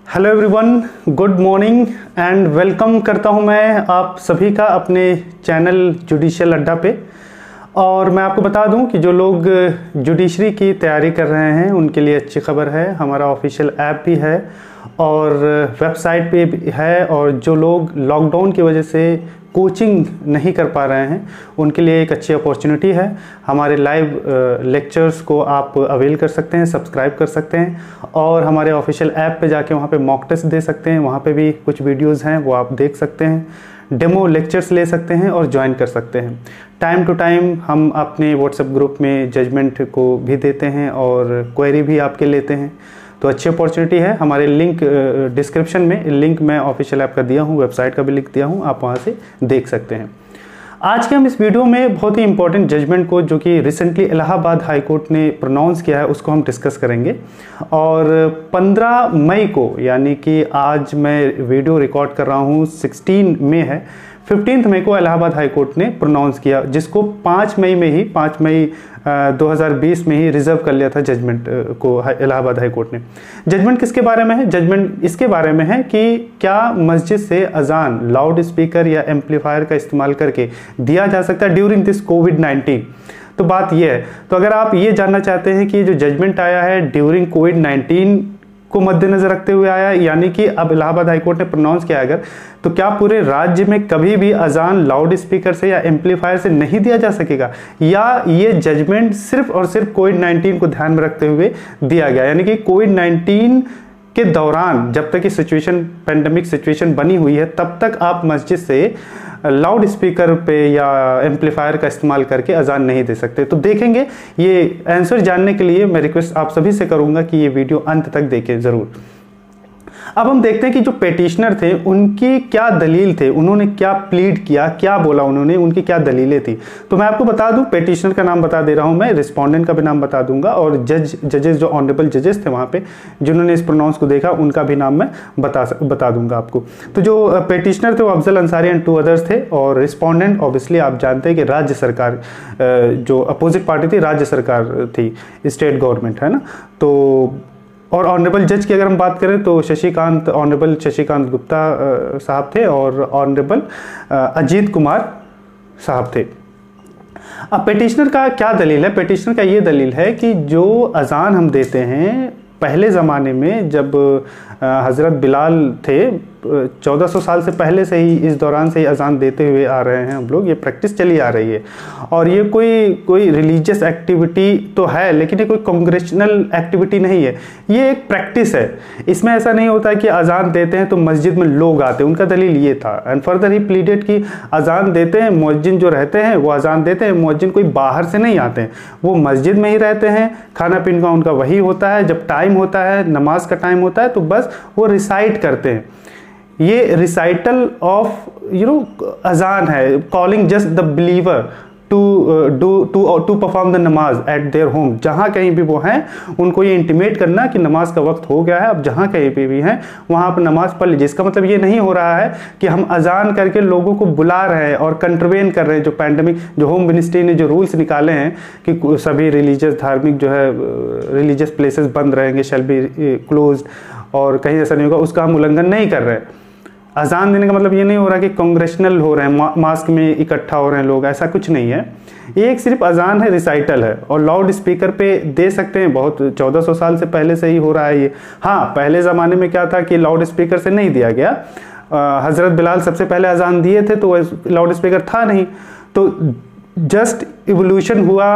Hello everyone, good morning and welcome करता हूं मैं आप सभी का अपने चैनल जुडिशियल अड्डा पे। और मैं आपको बता दूं कि जो लोग जुडिशरी की तैयारी कर रहे हैं उनके लिए अच्छी खबर है, हमारा ऑफिशियल ऐप भी है और वेबसाइट पे भी है। और जो लोग लॉकडाउन की वजह से कोचिंग नहीं कर पा रहे हैं उनके लिए एक अच्छी अपॉर्चुनिटी है। हमारे लाइव लेक्चर्स को आप अवेल कर सकते हैं, सब्सक्राइब कर सकते हैं और हमारे ऑफिशियल ऐप पे जाके वहाँ पे मॉक टेस्ट दे सकते हैं। वहाँ पे भी कुछ वीडियोस हैं वो आप देख सकते हैं, डेमो लेक्चर्स ले सकते हैं और ज्वाइन कर सकते हैं। टाइम टू टाइम हम अपने व्हाट्सएप ग्रुप में जजमेंट को भी देते हैं और क्वेरी भी आपके लेते हैं, तो अच्छी अपॉर्चुनिटी है। हमारे लिंक डिस्क्रिप्शन में लिंक मैं ऑफिशियल ऐप का दिया हूँ, वेबसाइट का भी लिंक दिया हूँ, आप वहाँ से देख सकते हैं। आज के हम इस वीडियो में बहुत ही इंपॉर्टेंट जजमेंट को जो कि रिसेंटली इलाहाबाद हाई कोर्ट ने प्रोनाउंस किया है उसको हम डिस्कस करेंगे। और 15 मई को, यानी कि आज मैं वीडियो रिकॉर्ड कर रहा हूँ 16 मई है, 15 मई को इलाहाबाद हाई कोर्ट ने प्रोनाउंस किया, जिसको 5 मई 2020 में ही रिजर्व कर लिया था जजमेंट को इलाहाबाद हाई कोर्ट ने। जजमेंट किसके बारे में है? जजमेंट इसके बारे में है कि क्या मस्जिद से अजान लाउड स्पीकर या एम्पलीफायर का इस्तेमाल करके दिया जा सकता है ड्यूरिंग दिस कोविड-19। तो बात यह है, तो अगर आप ये जानना चाहते हैं कि जो जजमेंट आया है ड्यूरिंग कोविड-19 को मद्देनजर रखते हुए आया, यानी कि अब इलाहाबाद हाईकोर्ट ने प्रोनाउंस किया अगर, तो क्या पूरे राज्य में कभी भी अजान लाउड स्पीकर से या एम्पलीफायर से नहीं दिया जा सकेगा, या ये जजमेंट सिर्फ और सिर्फ कोविड-19 को ध्यान में रखते हुए दिया गया, यानी कि कोविड-19 के दौरान जब तक ये सिचुएशन, पेंडेमिक सिचुएशन बनी हुई है, तब तक आप मस्जिद से लाउड स्पीकर पे या एम्पलीफायर का इस्तेमाल करके अजान नहीं दे सकते। तो देखेंगे, ये आंसर जानने के लिए मैं रिक्वेस्ट आप सभी से करूंगा कि ये वीडियो अंत तक देखें जरूर। अब हम देखते हैं कि जो पेटिशनर थे उनकी क्या दलील थे, उन्होंने क्या प्लीड किया, क्या बोला उन्होंने, उनकी क्या दलीलें थी। तो मैं आपको बता दूं, पेटिशनर का नाम बता दे रहा हूं मैं, रिस्पोंडेंट का भी नाम बता दूंगा और जजेस जो ऑनरेबल जजेस थे वहां पे जिन्होंने इस प्रोनाउंस को देखा उनका भी नाम मैं बता दूंगा आपको। तो जो पेटिशनर थे वो अफजल अंसारी एंड 2 अदर्स थे, और रिस्पोंडेंट ऑब्वियसली आप जानते हैं कि राज्य सरकार, जो अपोजिट पार्टी थी राज्य सरकार थी, स्टेट गवर्नमेंट है ना। तो और ऑनरेबल जज की अगर हम बात करें तो ऑनरेबल शशिकांत गुप्ता साहब थे और ऑनरेबल अजीत कुमार साहब थे। अब पेटिशनर का क्या दलील है? पेटिशनर का ये दलील है कि जो अजान हम देते हैं पहले ज़माने में, जब हज़रत बिलाल थे, 1400 साल से पहले से ही, इस दौरान से ही अजान देते हुए आ रहे हैं हम लोग, ये प्रैक्टिस चली आ रही है। और ये कोई रिलीजियस एक्टिविटी तो है, लेकिन ये कोई कांग्रेचुनल एक्टिविटी नहीं है, ये एक प्रैक्टिस है। इसमें ऐसा नहीं होता है कि अजान देते हैं तो मस्जिद में लोग आते हैं, उनका दलील ये था। एंड फर्दर ही प्लीडेड कि अजान देते हैं, मुअज्जिन जो रहते हैं वो अजान देते हैं, मुअज्जिन कोई बाहर से नहीं आते हैं, वो मस्जिद में ही रहते हैं, खाना पीना उनका वही होता है, जब टाइम होता है, नमाज का टाइम होता है तो बस वो रिसाइट करते हैं। ये रिसाइटल ऑफ अजान है, calling just the believer to perform the नमाज एट देयर होम। जहाँ कहीं भी वो हैं उनको ये इंटीमेट करना कि नमाज का वक्त हो गया है, अब जहाँ कहीं पे भी हैं वहाँ पर नमाज पढ़ लीजिए। इसका मतलब ये नहीं हो रहा है कि हम अजान करके लोगों को बुला रहे हैं और कंट्रवेन कर रहे हैं। जो पैंडमिक, जो होम मिनिस्ट्री ने जो रूल्स निकाले हैं कि सभी रिलीजियस, धार्मिक जो है रिलीजियस प्लेसेस बंद रहेंगे, शैल बी क्लोज्ड, और कहीं ऐसा नहीं होगा, उसका हम उल्लंघन नहीं कर रहे हैं। अजान देने का मतलब ये नहीं हो रहा कि कांग्रेचुनल हो रहे हैं, मास्क में इकट्ठा हो रहे हैं लोग, ऐसा कुछ नहीं है। ये एक सिर्फ अजान है, रिसाइटल है, और लाउड स्पीकर पे दे सकते हैं, बहुत 1400 साल से पहले से ही हो रहा है ये। हाँ, पहले ज़माने में क्या था कि लाउड स्पीकर से नहीं दिया गया। हज़रत बिलाल सबसे पहले अजान दिए थे तो लाउड स्पीकर था नहीं, तो जस्ट इवोल्यूशन हुआ,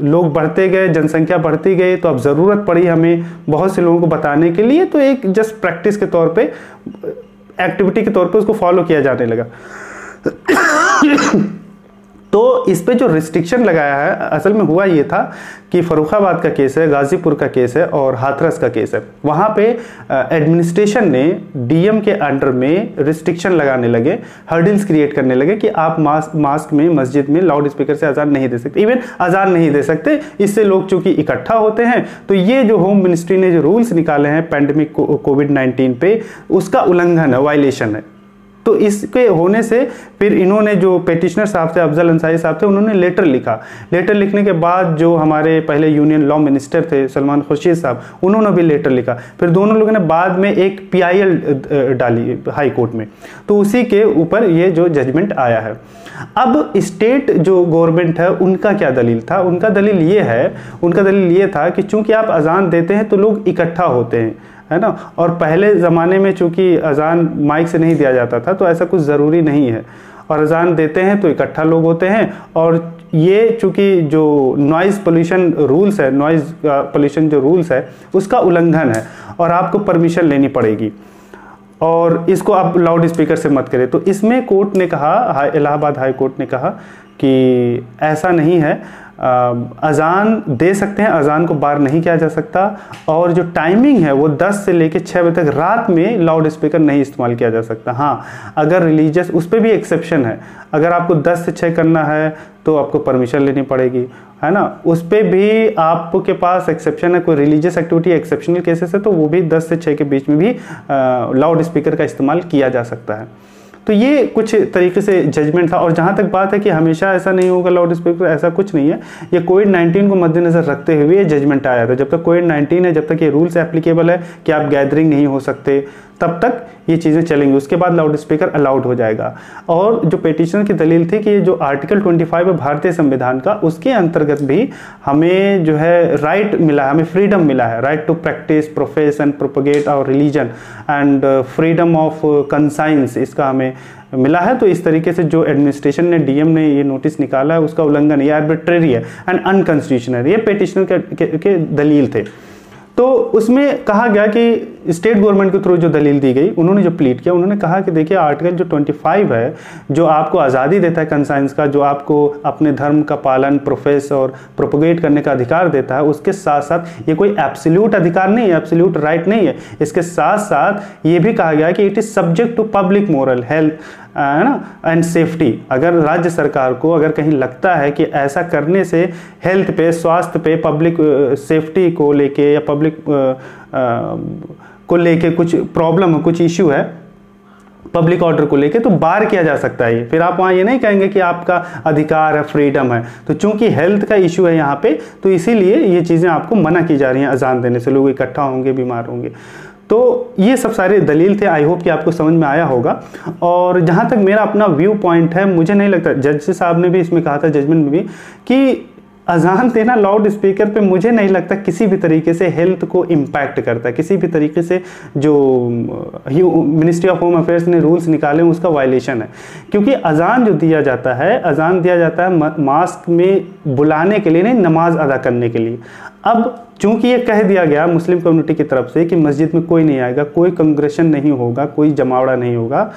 लोग बढ़ते गए, जनसंख्या बढ़ती गई, तो अब ज़रूरत पड़ी हमें बहुत से लोगों को बताने के लिए, तो एक जस्ट प्रैक्टिस के तौर पे, एक्टिविटी के तौर पे उसको फॉलो किया जाने लगा। तो इस पे जो रिस्ट्रिक्शन लगाया है, असल में हुआ ये था कि फर्रुखाबाद का केस है, गाजीपुर का केस है और हाथरस का केस है। वहाँ पे एडमिनिस्ट्रेशन ने डीएम के अंडर में रिस्ट्रिक्शन लगाने लगे, हर्डल्स क्रिएट करने लगे कि आप मास्क में, मस्जिद में लाउड स्पीकर से अजान नहीं दे सकते, इवन अजान नहीं दे सकते, इससे लोग चूंकि इकट्ठा होते हैं। तो ये जो होम मिनिस्ट्री ने जो रूल्स निकाले हैं पैंडेमिक कोविड-19 पे, उसका उल्लंघन है, वायलेशन है। तो इसके होने से फिर इन्होंने जो पेटिशनर साहब थे, अफजल अंसारी साहब थे, उन्होंने लेटर लिखा। लेटर लिखने के बाद जो हमारे पहले यूनियन लॉ मिनिस्टर थे सलमान खुर्शीद साहब, उन्होंने भी लेटर लिखा। फिर दोनों लोगों ने बाद में एक PIL डाली हाई कोर्ट में, तो उसी के ऊपर ये जो जजमेंट आया है। अब स्टेट जो गवर्नमेंट है उनका क्या दलील था? उनका दलील ये था कि चूंकि आप अजान देते हैं तो लोग इकट्ठा होते हैं, है ना, और पहले ज़माने में चूंकि अजान माइक से नहीं दिया जाता था तो ऐसा कुछ ज़रूरी नहीं है, और अजान देते हैं तो इकट्ठा लोग होते हैं, और ये चूंकि जो नॉइज़ पोल्यूशन रूल्स है, नॉइज़ पोल्यूशन जो रूल्स है उसका उल्लंघन है और आपको परमिशन लेनी पड़ेगी, और इसको आप लाउड स्पीकर से मत करें। तो इसमें कोर्ट ने कहा, इलाहाबाद हाई कोर्ट ने कहा कि ऐसा नहीं है, अजान दे सकते हैं, अजान को बार नहीं किया जा सकता, और जो टाइमिंग है वो 10 से लेकर 6 बजे तक रात में लाउड स्पीकर नहीं इस्तेमाल किया जा सकता। हाँ, अगर रिलीजियस, उस पर भी एक्सेप्शन है, अगर आपको 10 से 6 करना है तो आपको परमिशन लेनी पड़ेगी, है ना, उस पर भी आपके पास एक्सेप्शन है। कोई रिलीजियस एक्टिविटी एक्सेप्शनल केसेस है तो वो भी 10 से 6 के बीच में भी लाउड स्पीकर का इस्तेमाल किया जा सकता है। तो ये कुछ तरीके से जजमेंट था। और जहाँ तक बात है कि हमेशा ऐसा नहीं होगा लाउड स्पीकर, ऐसा कुछ नहीं है। ये कोविड-19 को मद्देनजर रखते हुए ये जजमेंट आया था। जब तक कोविड-19 है, जब तक ये रूल्स एप्लीकेबल है कि आप गैदरिंग नहीं हो सकते, तब तक ये चीज़ें चलेंगी। उसके बाद लाउड स्पीकर अलाउड हो जाएगा। और जो पेटिशनर की दलील थी कि ये जो आर्टिकल 25 है भारतीय संविधान का, उसके अंतर्गत भी हमें जो है राइट मिला है, हमें फ्रीडम मिला है, right to practise, profess and propagate our religion and freedom of conscience, इसका हमें मिला है। तो इस तरीके से जो एडमिनिस्ट्रेशन ने, डीएम ने ये नोटिस निकाला है उसका उल्लंघन, ये आर्बिट्रेरी है एंड अनकॉन्स्टिट्यूशनल, ये पेटिशनर के दलील थे। तो उसमें कहा गया कि स्टेट गवर्नमेंट के थ्रू जो दलील दी गई, उन्होंने जो प्लीड किया, उन्होंने कहा कि देखिए आर्टिकल जो 25 है जो आपको आज़ादी देता है कंसाइंस का, जो आपको अपने धर्म का पालन, प्रोफेस और प्रोपगेट करने का अधिकार देता है, उसके साथ साथ ये कोई एब्सोल्यूट अधिकार नहीं है, एब्सोल्यूट राइट नहीं है। इसके साथ साथ ये भी कहा गया कि it is subject to public moral health, है ना, एंड सेफ्टी। अगर राज्य सरकार को अगर कहीं लगता है कि ऐसा करने से हेल्थ पे, स्वास्थ्य पे, पब्लिक सेफ्टी को लेके या पब्लिक को लेके कुछ प्रॉब्लम है, कुछ इश्यू है पब्लिक ऑर्डर को लेके, तो बार किया जा सकता है। फिर आप वहाँ ये नहीं कहेंगे कि आपका अधिकार है, फ्रीडम है। तो चूंकि हेल्थ का इश्यू है यहाँ पे, तो इसीलिए ये चीज़ें आपको मना की जा रही हैं अजान देने से, लोग इकट्ठा होंगे, बीमार होंगे। तो ये सब सारे दलील थे। आई होप कि आपको समझ में आया होगा। और जहाँ तक मेरा अपना व्यू पॉइंट है, मुझे नहीं लगता, जज साहब ने भी इसमें कहा था जजमेंट में भी, कि अजान देना लाउड स्पीकर पे मुझे नहीं लगता किसी भी तरीके से हेल्थ को इम्पैक्ट करता है। किसी भी तरीके से जो मिनिस्ट्री ऑफ होम अफेयर्स ने रूल्स निकाले उसका वायलेशन है। क्योंकि अजान जो दिया जाता है, अजान दिया जाता है मास्क में बुलाने के लिए नहीं, नमाज अदा करने के लिए। अब चूंकि ये कह दिया गया मुस्लिम कम्युनिटी की तरफ से कि मस्जिद में कोई नहीं आएगा, कोई कांग्रेशन नहीं होगा, कोई जमावड़ा नहीं होगा,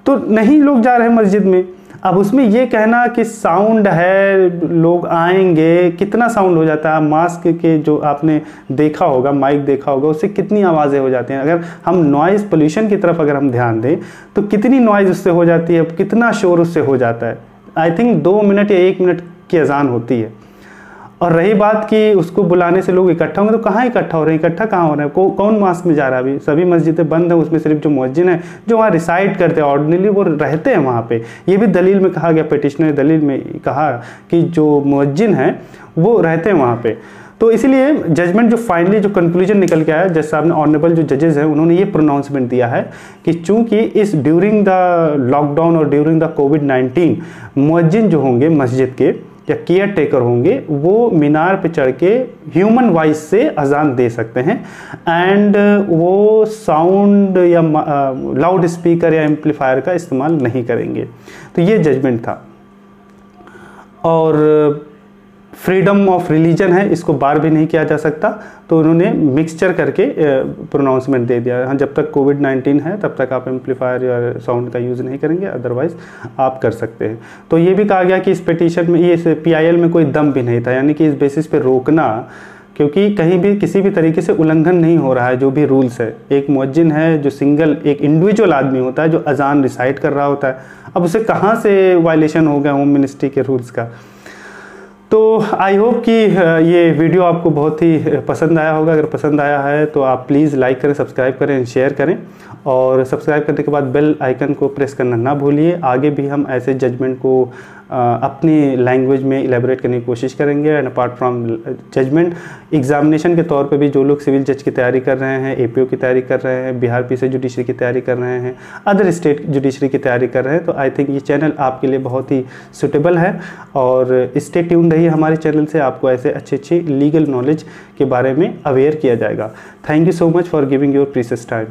तो नहीं लोग जा रहे हैं मस्जिद में। अब उसमें ये कहना कि साउंड है, लोग आएंगे, कितना साउंड हो जाता है। मास्क के जो आपने देखा होगा, माइक देखा होगा, उससे कितनी आवाज़ें हो जाती हैं। अगर हम नॉइज़ पोल्यूशन की तरफ अगर हम ध्यान दें तो कितनी नॉइज़ उससे हो जाती है, कितना शोर उससे हो जाता है। आई थिंक 2 मिनट या 1 मिनट की अजान होती है। और रही बात कि उसको बुलाने से लोग इकट्ठा होंगे, तो कहाँ इकट्ठा हो रहे हैं, इकट्ठा कहाँ हो रहे हैं, कौन मास्क में जा रहा है। अभी सभी मस्जिदें बंद हैं, उसमें सिर्फ जो मुअज्जिन है जो वहाँ रिसाइड करते हैं, ऑर्डिनरी वो रहते हैं वहाँ पे। ये भी दलील में कहा गया, पिटिशनर दलील में कहा कि जो मुअज्जिन हैं वो रहते हैं वहाँ पे। तो इसीलिए जजमेंट जो फाइनली जो कंक्लूजन निकल के आया, जज साहब ने, ऑनरेबल जो जजेस हैं, उन्होंने ये प्रोनाउंसमेंट दिया है कि चूंकि इस ड्यूरिंग द लॉकडाउन और ड्यूरिंग द कोविड-19 मुअज्जिन जो होंगे मस्जिद के या केयर टेकर होंगे, वो मीनार पे चढ़ के ह्यूमन वॉइस से अजान दे सकते हैं एंड वो साउंड या लाउड स्पीकर या एम्पलीफायर का इस्तेमाल नहीं करेंगे। तो ये जजमेंट था। और फ्रीडम ऑफ रिलीजन है, इसको बार भी नहीं किया जा सकता, तो उन्होंने मिक्सचर करके प्रोनाउंसमेंट दे दिया। हाँ, जब तक कोविड-19 है तब तक आप एम्पलीफायर या साउंड का यूज़ नहीं करेंगे, अदरवाइज आप कर सकते हैं। तो ये भी कहा गया कि इस पिटीशन में, ये PIL में कोई दम भी नहीं था, यानी कि इस बेसिस पे रोकना, क्योंकि कहीं भी किसी भी तरीके से उल्लंघन नहीं हो रहा है जो भी रूल्स है। एक मुअज्जिन है जो सिंगल, एक इंडिविजुअल आदमी होता है जो अजान रिसाइट कर रहा होता है, अब उसे कहाँ से वायलेशन हो गया होम मिनिस्ट्री के रूल्स का। तो तो आई होप कि ये वीडियो आपको बहुत ही पसंद आया होगा। अगर पसंद आया है तो आप प्लीज़ लाइक करें, सब्सक्राइब करें, शेयर करें, और सब्सक्राइब करने के बाद बेल आइकन को प्रेस करना ना भूलिए। आगे भी हम ऐसे जजमेंट को अपनी लैंग्वेज में इलेबोरेट करने की कोशिश करेंगे। And apart from judgement, examination के तौर पे भी जो लोग सिविल जज की तैयारी कर रहे हैं, एपीओ की तैयारी कर रहे हैं, बिहार पीसी जुडिशरी की तैयारी कर रहे हैं, अदर स्टेट जुडिशरी की तैयारी कर रहे हैं, तो आई थिंक ये चैनल आपके लिए बहुत ही सुटेबल है। और स्टे ट्यून रहिए हमारे चैनल से, आपको ऐसे अच्छे लीगल नॉलेज के बारे में अवेयर किया जाएगा। Thank you so much for giving your precious time.